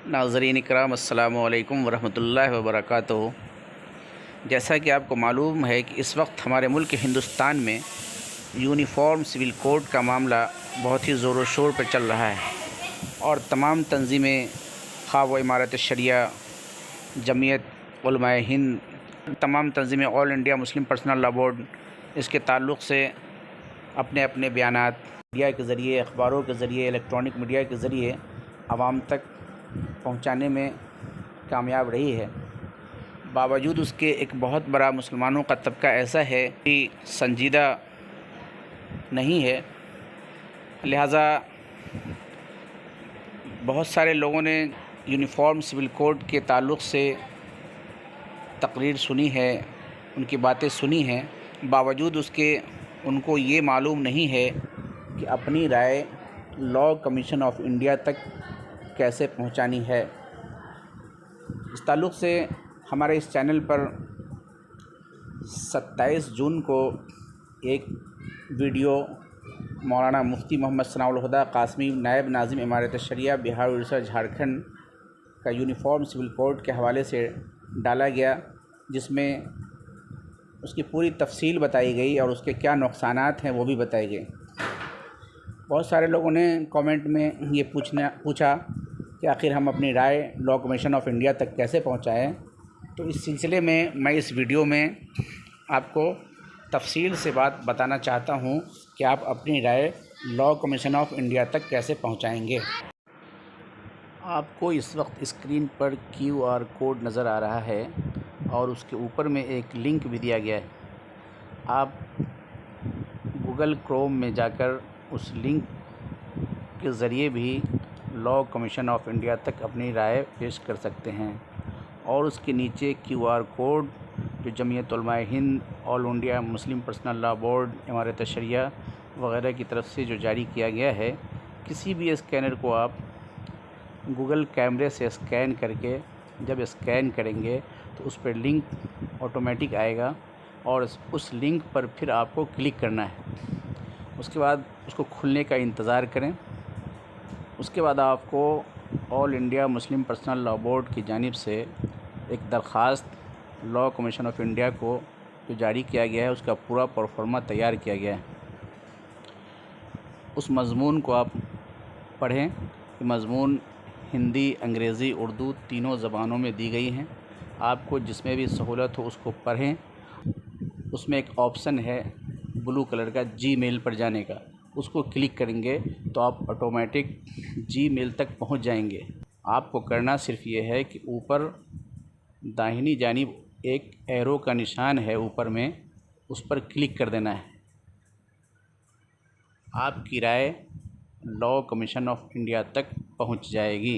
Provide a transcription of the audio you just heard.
नाज़रीन इकराम अस्सलामु अलैकुम वरहमतुल्लाहि वबरकातुहू। जैसा कि आपको मालूम है कि इस वक्त हमारे मुल्क हिंदुस्तान में यूनिफॉर्म सिविल कोड का मामला बहुत ही ज़ोर व शोर पर चल रहा है और तमाम तंजीमें खा व इमारत शरिया, जमीयत उलमाए हिंद, तमाम तंजीमें, All India Muslim Personal Law Board इसके ताल्लुक़ से अपने अपने बयानात मीडिया के ज़रिए, अखबारों के ज़रिए, इलेक्ट्रॉनिक मीडिया के ज़रिए आवाम तक पहुंचाने में कामयाब रही है। बावजूद उसके एक बहुत बड़ा मुसलमानों का तबका ऐसा है कि संजीदा नहीं है, लिहाजा बहुत सारे लोगों ने यूनिफॉर्म सिविल कोड के ताल्लुक़ से तकरीर सुनी है, उनकी बातें सुनी हैं। बावजूद उसके उनको ये मालूम नहीं है कि अपनी राय लॉ कमीशन ऑफ इंडिया तक कैसे पहुंचानी है। इस ताल्लुक़ से हमारे इस चैनल पर 27 जून को एक वीडियो मौलाना मुफ्ती मोहम्मद सनाउल हुदा कासमी, नायब नाज़िम इमारत शरिया बिहार उड़ीसा झारखंड का यूनिफॉर्म सिविल कोड के हवाले से डाला गया, जिसमें उसकी पूरी तफसील बताई गई और उसके क्या नुकसानात हैं वो भी बताए गए। बहुत सारे लोगों ने कमेंट में ये पूछा कि आखिर हम अपनी राय लॉ कमीशन ऑफ इंडिया तक कैसे पहुंचाएं। तो इस सिलसिले में मैं इस वीडियो में आपको तफसील से बात बताना चाहता हूं कि आप अपनी राय लॉ कमीशन ऑफ इंडिया तक कैसे पहुंचाएंगे। आपको इस वक्त स्क्रीन पर QR कोड नज़र आ रहा है और उसके ऊपर में एक लिंक भी दिया गया है। आप गूगल क्रोम में जाकर उस लिंक के ज़रिए भी लॉ कमीशन ऑफ इंडिया तक अपनी राय पेश कर सकते हैं और उसके नीचे QR कोड जो Jamiat Ulama-e Hind, All India Muslim Personal Law Board, Imarat Shariah वगैरह की तरफ से जो जारी किया गया है, किसी भी स्कैनर को आप गूगल कैमरे से स्कैन करके जब स्कैन करेंगे तो उस पर लिंक ऑटोमेटिक आएगा और उस लिंक पर फिर आपको क्लिक करना है। उसके बाद उसको खुलने का इंतज़ार करें। उसके बाद आपको all India Muslim Personal Law board की जानिब से एक दरख्वास्त लॉ कमीशन ऑफ इंडिया को जो जारी किया गया है उसका पूरा प्रोफार्मा तैयार किया गया है। उस मज़मून को आप पढ़ें। मज़मून हिंदी, अंग्रेज़ी, उर्दू तीनों ज़बानों में दी गई हैं। आपको जिसमें भी सहूलत हो उसको पढ़ें। उसमें एक ऑप्शन है ब्लू कलर का Gmail पर जाने का, उसको क्लिक करेंगे तो आप ऑटोमेटिक Gmail तक पहुंच जाएंगे। आपको करना सिर्फ ये है कि ऊपर दाहिनी जानिब एक एरो का निशान है ऊपर में, उस पर क्लिक कर देना है। आपकी राय लॉ कमीशन ऑफ इंडिया तक पहुंच जाएगी।